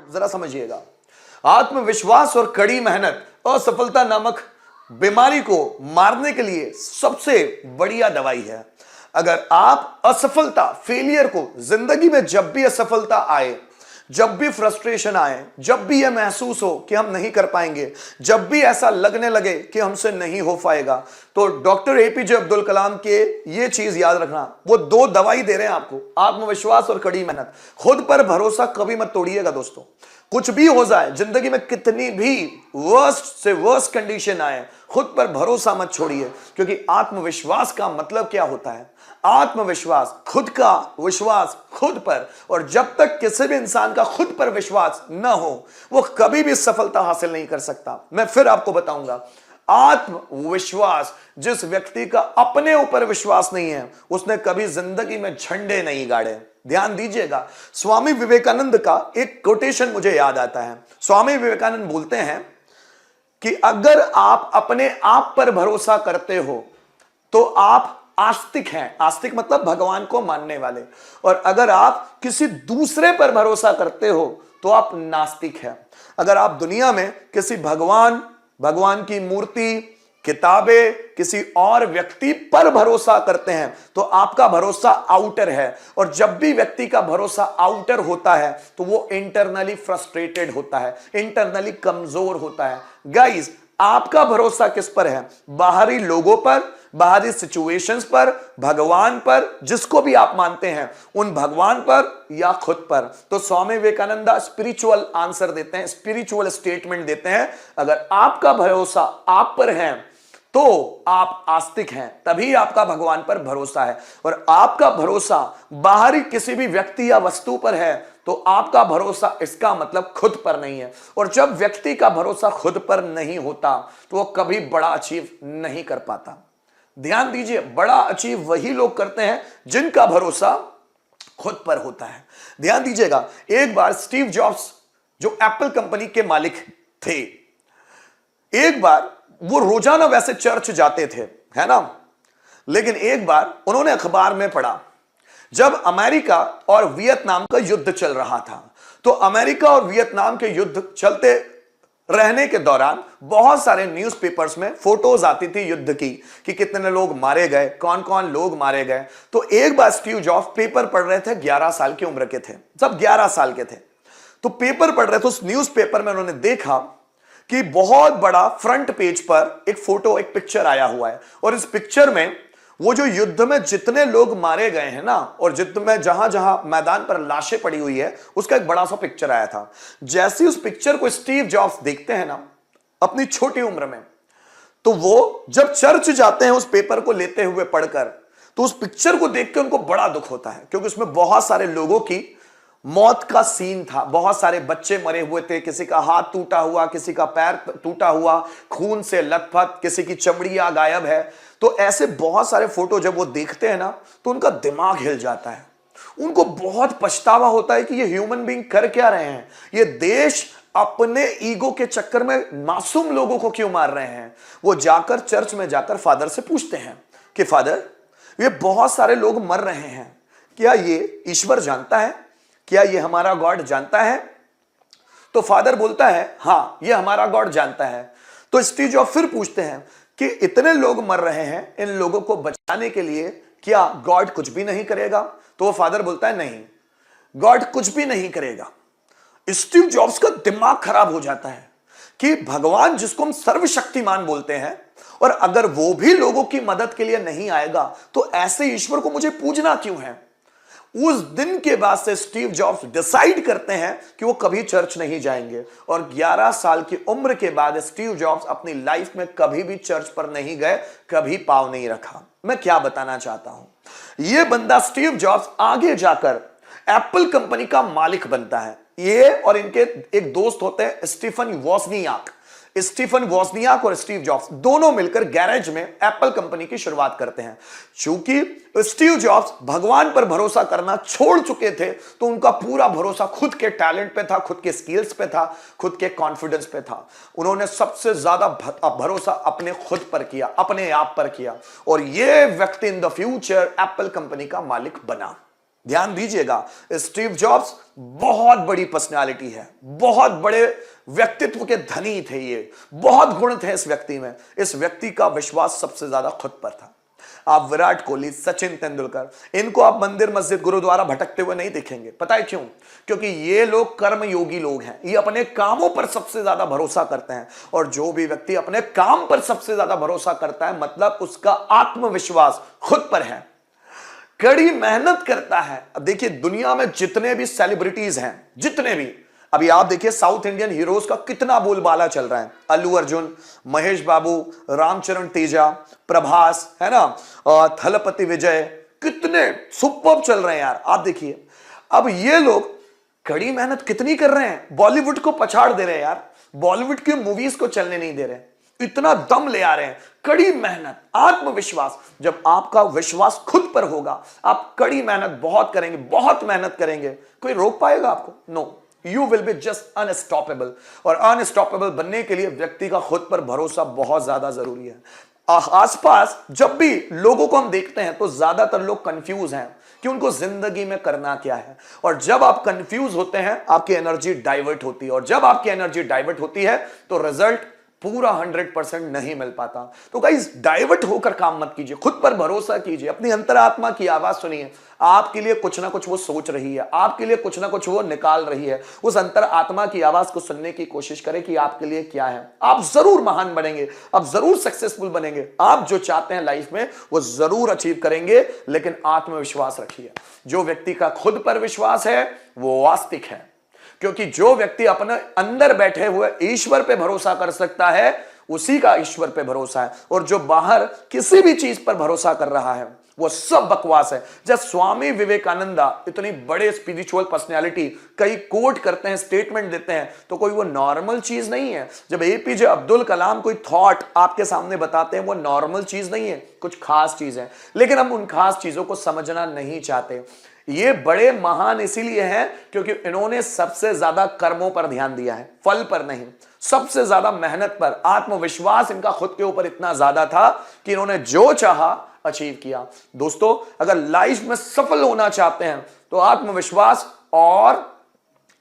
जरा समझिएगा, आत्मविश्वास और कड़ी मेहनत असफलता नामक बीमारी को मारने के लिए सबसे बढ़िया दवाई है। अगर आप असफलता, फेलियर को, जिंदगी में जब भी असफलता आए, जब भी फ्रस्ट्रेशन आए, जब भी यह महसूस हो कि हम नहीं कर पाएंगे, जब भी ऐसा लगने लगे कि हमसे नहीं हो पाएगा, तो डॉक्टर एपीजे अब्दुल कलाम के ये चीज याद रखना, वो दो दवाई दे रहे हैं आपको, आत्मविश्वास और कड़ी मेहनत। खुद पर भरोसा कभी मत तोड़िएगा दोस्तों। कुछ भी हो जाए जिंदगी में, कितनी भी वर्स्ट से वर्स्ट कंडीशन आए, खुद पर भरोसा मत छोड़िए, क्योंकि आत्मविश्वास का मतलब क्या होता है? आत्मविश्वास, खुद का विश्वास खुद पर। और जब तक किसी भी इंसान का खुद पर विश्वास न हो, वो कभी भी सफलता हासिल नहीं कर सकता। मैं फिर आपको बताऊंगा, आत्मविश्वास, जिस व्यक्ति का अपने ऊपर विश्वास नहीं है, उसने कभी जिंदगी में झंडे नहीं गाड़े। ध्यान दीजिएगा, स्वामी विवेकानंद का एक कोटेशन मुझे याद आता है। स्वामी विवेकानंद बोलते हैं कि अगर आप अपने आप पर भरोसा करते हो तो आप आस्तिक हैं। आस्तिक मतलब भगवान को मानने वाले। और अगर आप किसी दूसरे पर भरोसा करते हो तो आप नास्तिक हैं। अगर आप दुनिया में किसी भगवान की मूर्ति, किताबें, किसी और व्यक्ति पर भरोसा करते हैं तो आपका भरोसा आउटर है। और जब भी व्यक्ति का भरोसा आउटर होता है तो वो इंटरनली फ्रस्ट्रेटेड होता है, इंटरनली कमजोर होता है। गाइस, आपका भरोसा किस पर है? बाहरी लोगों पर, बाहरी सिचुएशंस पर, भगवान पर, जिसको भी आप मानते हैं, उन भगवान पर या खुद पर? तो स्वामी विवेकानंद स्पिरिचुअल आंसर देते हैं, स्पिरिचुअल स्टेटमेंट देते हैं, अगर आपका भरोसा आप पर है तो आप आस्तिक हैं, तभी आपका भगवान पर भरोसा है। और आपका भरोसा बाहरी किसी भी व्यक्ति या वस्तु पर है तो आपका भरोसा, इसका मतलब खुद पर नहीं है। और जब व्यक्ति का भरोसा खुद पर नहीं होता तो वो कभी बड़ा अचीव नहीं कर पाता। ध्यान दीजिए, बड़ा अचीव वही लोग करते हैं जिनका भरोसा खुद पर होता है। ध्यान दीजिएगा, एक बार स्टीव जॉब्स जो एप्पल कंपनी के मालिक थे, एक बार वो रोजाना वैसे चर्च जाते थे, है ना, लेकिन एक बार उन्होंने अखबार में पढ़ा, जब अमेरिका और वियतनाम का युद्ध चल रहा था, तो अमेरिका और वियतनाम के युद्ध चलते रहने के दौरान बहुत सारे न्यूज़पेपर्स में फोटोज आती थी युद्ध की, कि कितने लोग मारे गए, कौन कौन लोग मारे गए। तो एक बार स्टीव जॉब्स पेपर पढ़ रहे थे, 11 साल की उम्र के थे, सब 11 साल के थे, तो पेपर पढ़ रहे थे। उस न्यूज़पेपर में उन्होंने देखा कि बहुत बड़ा फ्रंट पेज पर एक फोटो, एक पिक्चर आया हुआ है, और इस पिक्चर में वो जो युद्ध में जितने लोग मारे गए हैं ना, और युद्ध में जहां जहां मैदान पर लाशें पड़ी हुई है, उसका एक बड़ा सा पिक्चर आया था। जैसे उस पिक्चर को स्टीव जॉब्स देखते हैं ना अपनी छोटी उम्र में, तो वो जब चर्च जाते हैं उस पेपर को लेते हुए पढ़कर, तो उस पिक्चर को देख के उनको बड़ा दुख होता है, क्योंकि उसमें बहुत सारे लोगों की मौत का सीन था। बहुत सारे बच्चे मरे हुए थे, किसी का हाथ टूटा हुआ, किसी का पैर टूटा हुआ, खून से लथपथ, किसी की चमड़ियां गायब है। तो ऐसे बहुत सारे फोटो जब वो देखते हैं ना तो उनका दिमाग हिल जाता है। उनको बहुत पछतावा होता है कि ये ह्यूमन बीइंग कर क्या रहे हैं, ये देश अपने ईगो के चक्कर में मासूम लोगों को क्यों मार रहे हैं। वो जाकर चर्च में जाकर फादर से पूछते हैं कि फादर, ये बहुत सारे लोग मर रहे हैं, क्या ये ईश्वर जानता है? क्या ये हमारा गॉड जानता है? तो फादर बोलता है, हाँ, ये हमारा गॉड जानता है। तो स्टीव जॉब्स फिर पूछते हैं कि इतने लोग मर रहे हैं, इन लोगों को बचाने के लिए क्या गॉड कुछ भी नहीं करेगा? तो वो फादर बोलता है, नहीं, गॉड कुछ भी नहीं करेगा। स्टीव जॉब्स का दिमाग खराब हो जाता है कि भगवान, जिसको हम सर्वशक्तिमान बोलते हैं, और अगर वो भी लोगों की मदद के लिए नहीं आएगा तो ऐसे ईश्वर को मुझे पूजना क्यों है? उस दिन के बाद से स्टीव जॉब्स डिसाइड करते हैं कि वो कभी चर्च नहीं जाएंगे, और 11 साल की उम्र के बाद स्टीव जॉब्स अपनी लाइफ में कभी भी चर्च पर नहीं गए, कभी पांव नहीं रखा। मैं क्या बताना चाहता हूं, ये बंदा स्टीव जॉब्स आगे जाकर एप्पल कंपनी का मालिक बनता है। ये और इनके एक दोस्त होते हैं स्टीफन वॉजनियाक। स्टीफन वॉजनियाक और स्टीव जॉब्स दोनों मिलकर गैरेज में एप्पल कंपनी की शुरुआत करते हैं। चूंकि स्टीव जॉब्स भगवान पर भरोसा करना छोड़ चुके थे, तो उनका पूरा भरोसा खुद के टैलेंट पे था, खुद के स्किल्स पे था, खुद के कॉन्फिडेंस पे था। उन्होंने सबसे ज्यादा भरोसा अपने खुद पर किया, अपने आप पर किया, और यह व्यक्ति in the future Apple company का मालिक बना। ध्यान दीजिएगा, स्टीव जॉब्स बहुत बड़ी पर्सनालिटी है, बहुत बड़े व्यक्तित्व के धनी थे, ये बहुत गुण थे इस व्यक्ति में। इस व्यक्ति का विश्वास सबसे ज्यादा खुद पर था। आप विराट कोहली, सचिन तेंदुलकर, इनको आप मंदिर मस्जिद गुरुद्वारा भटकते हुए नहीं देखेंगे। पता है क्यों? क्योंकि ये लोग कर्म योगी लोग हैं, ये अपने कामों पर सबसे ज्यादा भरोसा करते हैं। और जो भी व्यक्ति अपने काम पर सबसे ज्यादा भरोसा करता है, मतलब उसका आत्मविश्वास खुद पर है, कड़ी मेहनत करता है। अब देखिए, दुनिया में जितने भी सेलिब्रिटीज हैं, जितने भी, अभी आप देखिए साउथ इंडियन हीरोज का कितना बोलबाला चल रहा है। अल्लू अर्जुन, महेश बाबू, रामचरण तेजा, प्रभास, है ना, थलपति विजय, कितने सुपर्ब चल रहे हैं यार। आप देखिए, अब ये लोग कड़ी मेहनत कितनी कर रहे हैं, बॉलीवुड को पछाड़ दे रहे हैं यार, बॉलीवुड की मूवीज को चलने नहीं दे रहे, इतना दम ले आ रहे हैं। कड़ी मेहनत, आत्मविश्वास, जब आपका विश्वास खुद पर होगा, आप कड़ी मेहनत बहुत करेंगे, बहुत मेहनत करेंगे, कोई रोक पाएगा आपको? No, you will be just unstoppable. और अनस्टॉपेबल बनने के लिए व्यक्ति का खुद पर भरोसा बहुत ज्यादा जरूरी है। आसपास जब भी लोगों को हम देखते हैं तो ज्यादातर लोग कंफ्यूज हैं कि उनको जिंदगी में करना क्या है। और जब आप कंफ्यूज होते हैं, आपकी एनर्जी डाइवर्ट होती है, और जब आपकी एनर्जी डाइवर्ट होती है तो रिजल्ट पूरा 100% नहीं मिल पाता। तो गाइस, डाइवर्ट होकर काम मत कीजिए, खुद पर भरोसा कीजिए, अपनी अंतरात्मा की आवाज सुनिए। आपके लिए कुछ ना कुछ वो सोच रही है, आपके लिए कुछ ना कुछ वो निकाल रही है। उस अंतरात्मा की आवाज को सुनने की कोशिश करें कि आपके लिए क्या है। आप जरूर महान बनेंगे, आप जरूर सक्सेसफुल बनेंगे, आप जो चाहते हैं लाइफ में वो जरूर अचीव करेंगे, लेकिन आत्मविश्वास रखिए। जो व्यक्ति का खुद पर विश्वास है वो वास्तविक है, क्योंकि जो व्यक्ति अपने अंदर बैठे हुए ईश्वर पे भरोसा कर सकता है, उसी का ईश्वर पे भरोसा है। और जो बाहर किसी भी चीज पर भरोसा कर रहा है वो सब बकवास है। जब स्वामी विवेकानंदा, इतनी बड़े स्पिरिचुअल पर्सनैलिटी, कई कोट करते हैं, स्टेटमेंट देते हैं, तो कोई वो नॉर्मल चीज नहीं है। जब एपीजे अब्दुल कलाम कोई थॉट आपके सामने बताते हैं, वो नॉर्मल चीज नहीं है, कुछ खास चीज है। लेकिन हम उन खास चीजों को समझना नहीं चाहते। ये बड़े महान इसीलिए हैं क्योंकि इन्होंने सबसे ज्यादा कर्मों पर ध्यान दिया है, फल पर नहीं। सबसे ज्यादा मेहनत पर, आत्मविश्वास इनका खुद के ऊपर इतना ज्यादा था कि इन्होंने जो चाहा अचीव किया। दोस्तों, अगर लाइफ में सफल होना चाहते हैं तो आत्मविश्वास और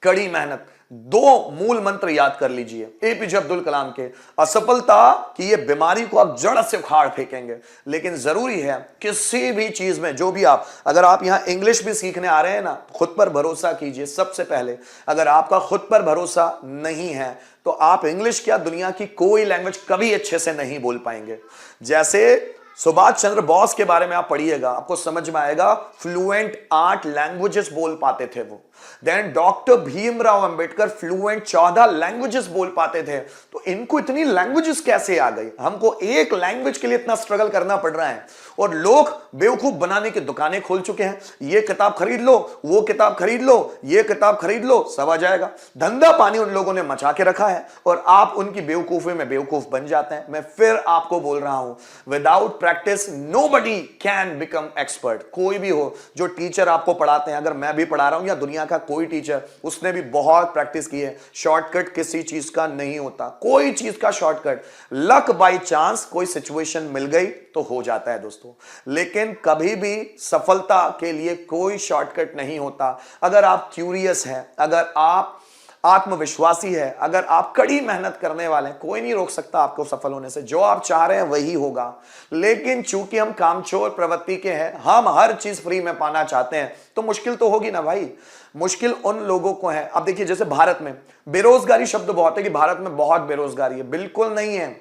कड़ी मेहनत, दो मूल मंत्र याद कर लीजिए एपीजे अब्दुल कलाम के। असफलता की ये बीमारी को आप जड़ से उखाड़ फेंकेंगे। लेकिन जरूरी है किसी भी चीज में, जो भी आप, अगर आप यहां इंग्लिश भी सीखने आ रहे हैं ना, खुद पर भरोसा कीजिए सबसे पहले। अगर आपका खुद पर भरोसा नहीं है तो आप इंग्लिश क्या, दुनिया की कोई लैंग्वेज कभी अच्छे से नहीं बोल पाएंगे। जैसे सुभाष चंद्र बोस के बारे में आप पढ़िएगा, आपको समझ में आएगा, फ्लुएंट 8 लैंग्वेजेस बोल पाते थे वो। Then doctor Bhimrao Ambedkar fluent 14 languages बोल पाते थे। तो इनको इतनी लैंग्वेजेस कैसे आ गई? हमको एक लैंग्वेज के लिए इतना स्ट्रगल करना पड़ रहा है। और लोग बेवकूफ बनाने की दुकानें खोल चुके हैं। ये किताब खरीद लो, वो किताब खरीद लो, ये किताब खरीद लो, सब आ जाएगा। धंधा पानी उन लोगों ने मचा के रखा है और आप उनकी बेवकूफी में बेवकूफ बन जाते हैं। मैं फिर आपको बोल रहा हूं, without practice nobody can become expert. कोई भी हो, जो टीचर आपको पढ़ाते हैं, अगर मैं भी पढ़ा रहा हूं या दुनिया का कोई टीचर, उसने भी बहुत प्रैक्टिस की है। शॉर्टकट किसी चीज का नहीं होता, कोई चीज का शॉर्टकट। लक बाय चांस कोई सिचुएशन मिल गई तो हो जाता है दोस्तों, लेकिन कभी भी सफलता के लिए कोई शॉर्टकट नहीं होता। अगर आप क्यूरियस हैं, अगर आप आत्मविश्वासी है, अगर आप कड़ी मेहनत करने वाले हैं, कोई नहीं रोक सकता आपको सफल होने से। जो आप चाह रहे हैं वही होगा। लेकिन चूंकि हम कामचोर प्रवृत्ति के हैं, हम हर चीज फ्री में पाना चाहते हैं, तो मुश्किल तो होगी ना भाई। मुश्किल उन लोगों को है, अब देखिए जैसे भारत में बेरोजगारी शब्द बहुत है कि भारत में बहुत बेरोजगारी है, बिल्कुल नहीं है।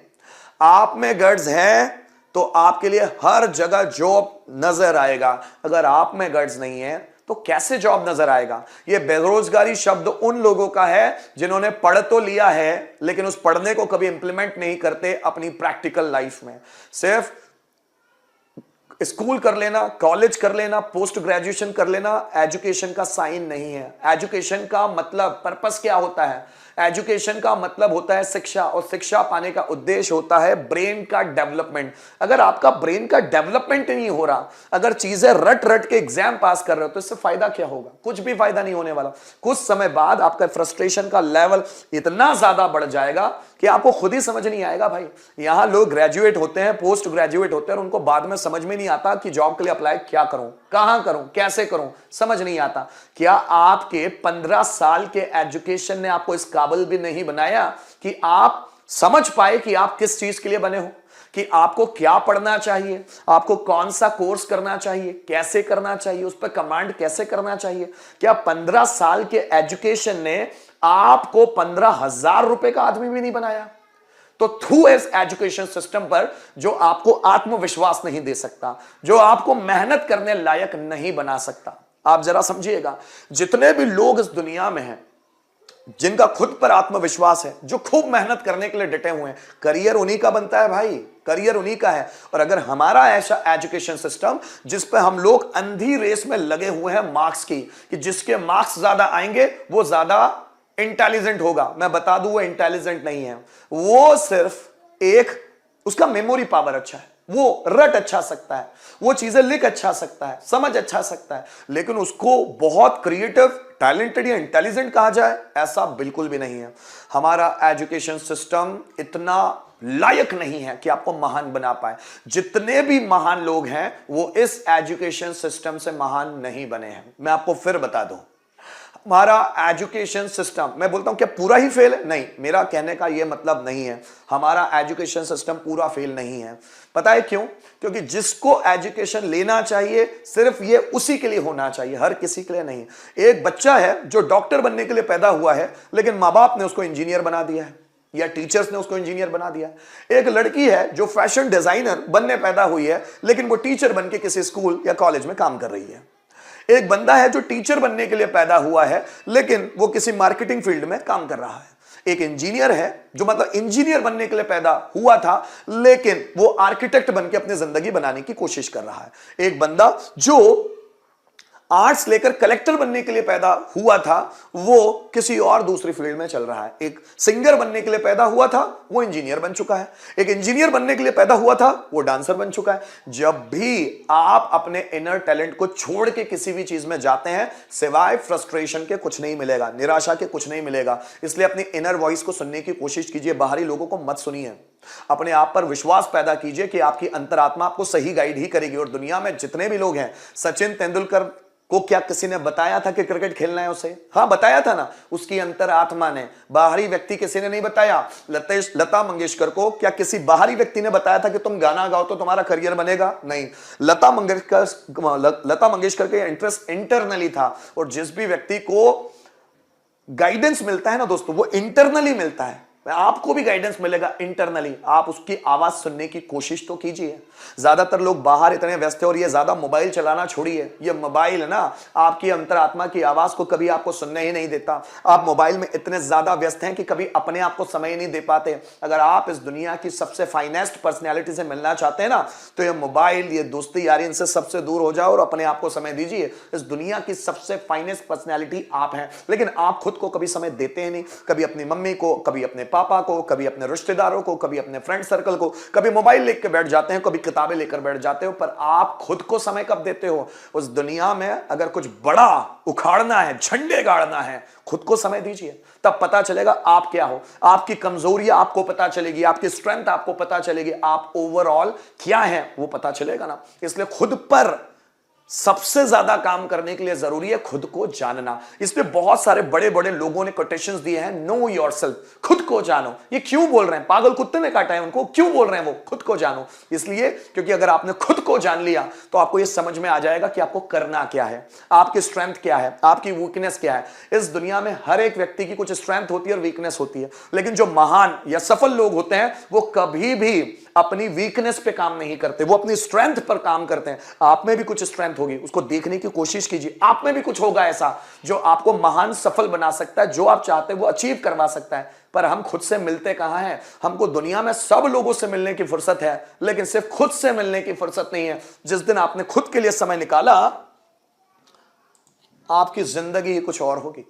आप में गट्स है तो आपके लिए हर जगह जॉब नजर आएगा। अगर आप में गट्स नहीं है तो कैसे जॉब नजर आएगा? ये बेरोजगारी शब्द उन लोगों का है जिन्होंने पढ़ तो लिया है लेकिन उस पढ़ने को कभी इंप्लीमेंट नहीं करते अपनी प्रैक्टिकल लाइफ में। सिर्फ स्कूल कर लेना, कॉलेज कर लेना, पोस्ट ग्रेजुएशन कर लेना एजुकेशन का साइन नहीं है। एजुकेशन का मतलब, पर्पस क्या होता है? एजुकेशन का मतलब होता है शिक्षा, और शिक्षा पाने का उद्देश्य होता है ब्रेन का डेवलपमेंट। अगर आपका ब्रेन का डेवलपमेंट नहीं हो रहा, अगर चीजें रट रट के एग्जाम पास कर रहे हो, तो इससे फायदा क्या होगा? कुछ भी फायदा नहीं होने वाला। कुछ समय बाद आपका फ्रस्ट्रेशन का लेवल इतना ज्यादा बढ़ जाएगा कि आपको खुद ही समझ नहीं आएगा भाई। यहां लोग ग्रेजुएट होते हैं, पोस्ट ग्रेजुएट होते हैं और उनको बाद में समझ में नहीं आता कि जॉब के लिए अप्लाई क्या करूं, कहां करूं, कैसे करूं, समझ नहीं आता। क्या आपके 15 साल के एजुकेशन ने आपको इस काबिल भी नहीं बनाया कि आप समझ पाए कि आप किस चीज के लिए बने हो, कि आपको क्या पढ़ना चाहिए, आपको कौन सा कोर्स करना चाहिए, कैसे करना चाहिए, उस पर कमांड कैसे करना चाहिए? क्या 15 साल के एजुकेशन ने आपको 15,000 रुपए का आदमी भी नहीं बनाया? तो थ्रू इस एजुकेशन सिस्टम पर जो आपको आत्मविश्वास नहीं दे सकता, जो आपको मेहनत करने लायक नहीं बना सकता। आप जरा समझिएगा, जितने भी लोग इस दुनिया में हैं जिनका खुद पर आत्मविश्वास है, जो खूब मेहनत करने के लिए डटे हुए हैं, करियर उन्हीं का बनता है भाई, करियर उन्हीं का है। और अगर हमारा ऐसा एजुकेशन सिस्टम जिस पे हम लोग अंधी रेस में लगे हुए हैं मार्क्स की, कि जिसके मार्क्स ज्यादा आएंगे वो ज्यादा इंटेलिजेंट होगा, मैं बता दूं वो इंटेलिजेंट नहीं है, वो सिर्फ एक उसका मेमोरी पावर अच्छा है, वो रट अच्छा सकता है, वो चीजें लिख अच्छा सकता है, समझ अच्छा सकता है, लेकिन उसको बहुत क्रिएटिव, टैलेंटेड या इंटेलिजेंट कहा जाए ऐसा बिल्कुल भी नहीं है। हमारा एजुकेशन सिस्टम इतना लायक नहीं है कि आपको महान बना पाए। जितने भी महान लोग हैं वो इस एजुकेशन सिस्टम से महान नहीं बने हैं। मैं आपको फिर बता दूं, हमारा एजुकेशन सिस्टम, मैं बोलता हूं क्या पूरा ही फेल है? नहीं, मेरा कहने का यह मतलब नहीं है हमारा एजुकेशन सिस्टम पूरा फेल नहीं है। पता है क्यों? क्योंकि जिसको एजुकेशन लेना चाहिए सिर्फ ये उसी के लिए होना चाहिए, हर किसी के लिए नहीं। एक बच्चा है जो डॉक्टर बनने के लिए पैदा हुआ है, लेकिन माँ बाप ने उसको इंजीनियर बना दिया है या टीचर्स ने उसको इंजीनियर बना दिया। एक लड़की है जो फैशन डिजाइनर बनने पैदा हुई है, लेकिन वो टीचर बन के किसी स्कूल या कॉलेज में काम कर रही है। एक बंदा है जो टीचर बनने के लिए पैदा हुआ है, लेकिन वो किसी मार्केटिंग फील्ड में काम कर रहा है। एक इंजीनियर है जो मतलब इंजीनियर बनने के लिए पैदा हुआ था, लेकिन वो आर्किटेक्ट बन के अपनी जिंदगी बनाने की कोशिश कर रहा है। एक बंदा जो आर्ट्स लेकर कलेक्टर बनने के लिए पैदा हुआ था, वो किसी और दूसरी फील्ड में चल रहा है। एक सिंगर बनने के लिए पैदा हुआ था, वो इंजीनियर बन चुका है। एक इंजीनियर बनने के लिए पैदा हुआ था, वो डांसर बन चुका है। जब भी आप अपने इनर टैलेंट को छोड़ के किसी भी चीज में जाते हैं, सिवाय फ्रस्ट्रेशन के कुछ नहीं मिलेगा, निराशा के कुछ नहीं मिलेगा। इसलिए अपनी इनर वॉइस को सुनने की कोशिश कीजिए, बाहरी लोगों को मत सुनिए। अपने आप पर विश्वास पैदा कीजिए कि आपकी अंतरात्मा आपको सही गाइड ही करेगी। और दुनिया में जितने भी लोग हैं, सचिन तेंदुलकर को क्या किसी ने बताया था कि क्रिकेट खेलना है उसे? हाँ, बताया था ना, उसकी अंतरात्मा ने, बाहरी व्यक्ति किसी ने नहीं बताया। लता मंगेशकर को क्या किसी बाहरी व्यक्ति ने बताया था कि तुम गाना गाओ तो तुम्हारा करियर बनेगा? नहीं, लता मंगेशकर का इंटरेस्ट इंटरनली था। और जिस भी व्यक्ति को गाइडेंस मिलता है ना दोस्तों, वो इंटरनली मिलता है। आपको भी गाइडेंस मिलेगा इंटरनली। आप उसकी आवाज सुनने की कोशिश तो कीजिए। ज्यादातर लोग बाहर इतने व्यस्त हैं, और ये ज्यादा मोबाइल चलाना छोड़िए। ये मोबाइल है ना, आपकी अंतरात्मा की आवाज को कभी आपको सुनने ही नहीं देता। आप मोबाइल में इतने ज्यादा व्यस्त हैं कि कभी अपने आप को समय ही नहीं दे पाते। अगर आप इस दुनिया की सबसे फाइनेस्ट पर्सनैलिटी से मिलना चाहते हैं ना, तो ये मोबाइल, ये दोस्ती यारी, इनसे सबसे दूर हो जाओ और अपने आप को समय दीजिए। इस दुनिया की सबसे फाइनेस्ट पर्सनैलिटी आप हैं, लेकिन आप खुद को कभी समय देते हैं नहीं। कभी अपनी मम्मी को, कभी अपने पापा को, कभी अपने रिश्तेदारों को, कभी अपने फ्रेंड सर्कल को, कभी मोबाइल लेकर बैठ जाते हैं, कभी किताबें लेकर बैठ जाते हो। पर आप खुद को समय कब देते हो? उस दुनिया में अगर कुछ बड़ा उखाड़ना है, झंडे गाड़ना है, खुद को समय दीजिए। तब पता चलेगा आप क्या हो। आपकी कमजोरियां आपको पता चलेगी, आपकी स्ट्रेंथ आपको पता चलेगी, आप ओवरऑल क्या है वो पता चलेगा ना। इसलिए खुद पर सबसे ज्यादा काम करने के लिए जरूरी है खुद को जानना। इसमें बहुत सारे बड़े बड़े लोगों ने कोटेशंस दिए हैं, नो योरसेल्फ, खुद को जानो। ये क्यों बोल रहे हैं? पागल कुत्ते ने काटा है उनको, क्यों बोल रहे हैं वो खुद को जानो? इसलिए क्योंकि अगर आपने खुद को जान लिया तो आपको यह समझ में आ जाएगा कि आपको करना क्या है, आपकी स्ट्रेंथ क्या है, आपकी वीकनेस क्या है। इस दुनिया में हर एक व्यक्ति की कुछ स्ट्रेंथ होती है और वीकनेस होती है, लेकिन जो महान या सफल लोग होते हैं वो कभी भी अपनी वीकनेस पे काम नहीं करते, वो अपनी स्ट्रेंथ पर काम करते हैं। आप में भी कुछ स्ट्रेंथ होगी, उसको देखने की कोशिश कीजिए। आप में भी कुछ होगा ऐसा जो आपको महान सफल बना सकता है, जो आप चाहते हैं वो अचीव करवा सकता है। पर हम खुद से मिलते कहां हैं? हमको दुनिया में सब लोगों से मिलने की फुर्सत है, लेकिन सिर्फ खुद से मिलने की फुर्सत नहीं है। जिस दिन आपने खुद के लिए समय निकाला, आपकी जिंदगी कुछ और होगी।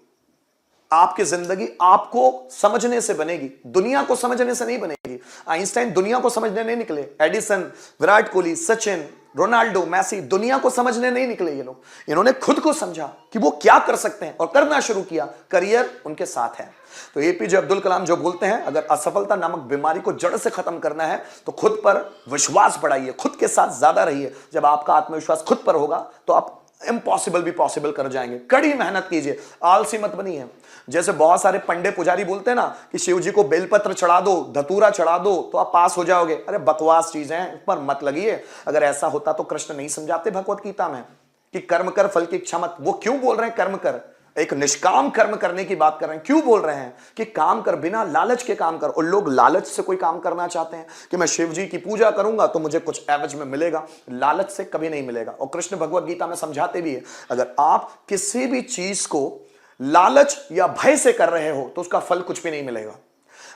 आपकी जिंदगी आपको समझने से बनेगी, दुनिया को समझने से नहीं बनेगी। आइंस्टाइन दुनिया को समझने नहीं निकले, एडिसन, विराट कोहली, सचिन, रोनाल्डो, मैसी दुनिया को समझने नहीं निकले ये लोग, इन्होंने खुद को समझा कि वो क्या कर सकते हैं और करना शुरू किया, करियर उनके साथ है। तो एपीजे अब्दुल कलाम जो बोलते हैं, अगर असफलता नामक बीमारी को जड़ से खत्म करना है तो खुद पर विश्वास बढ़ाइए, खुद के साथ ज्यादा रहिए। जब आपका आत्मविश्वास खुद पर होगा तो आप इम्पॉसिबल भी पॉसिबल कर जाएंगे। कड़ी मेहनत कीजिए, आलसी मत बनिए। जैसे बहुत सारे पंडे पुजारी बोलते हैं ना कि शिव जी को बेलपत्र चढ़ा दो, धतूरा चढ़ा दो तो आप पास हो जाओगे। अरे बकवास चीजें हैं, इस पर मत लगिए। अगर ऐसा होता तो कृष्ण नहीं समझाते भगवत गीता में कि कर्म कर फल की इच्छा मत। वो क्यों बोल रहे हैं कर्म कर? एक निष्काम कर्म करने की बात कर रहे हैं। क्यों बोल रहे हैं कि काम कर, बिना लालच के काम कर। और लोग लालच से कोई काम करना चाहते हैं कि मैं शिव जी की पूजा करूंगा तो मुझे कुछ एवज में मिलेगा। लालच से कभी नहीं मिलेगा। और कृष्ण भगवत गीता में समझाते भी है, अगर आप किसी भी चीज को लालच या भय से कर रहे हो तो उसका फल कुछ भी नहीं मिलेगा।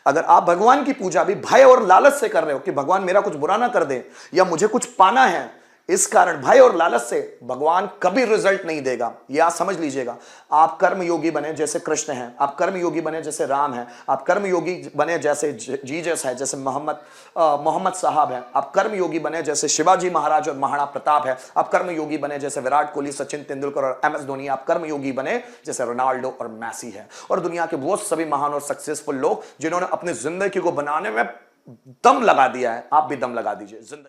अगर आप भगवान की पूजा भी भय और लालच से कर रहे हो कि भगवान मेरा कुछ बुरा ना कर दे या मुझे कुछ पाना है, इस कारण भय और लालच से भगवान कभी रिजल्ट नहीं देगा। यह आप समझ लीजिएगा। आप कर्म योगी बने जैसे कृष्ण हैं, आप कर्म योगी बने जैसे राम हैं, आप कर्म योगी बने जैसे जीसस है, जैसे मोहम्मद साहब है, आप कर्म योगी बने जैसे शिवाजी महाराज और महाराणा प्रताप है, आप कर्म योगी बने जैसे विराट कोहली, सचिन तेंदुलकर और MS धोनी, आप कर्म योगी बने जैसे रोनाल्डो और मैसी है। और दुनिया के वो सभी महान और सक्सेसफुल लोग जिन्होंने अपनी जिंदगी को बनाने में दम लगा दिया है, आप भी दम लगा दीजिए। जिंदगी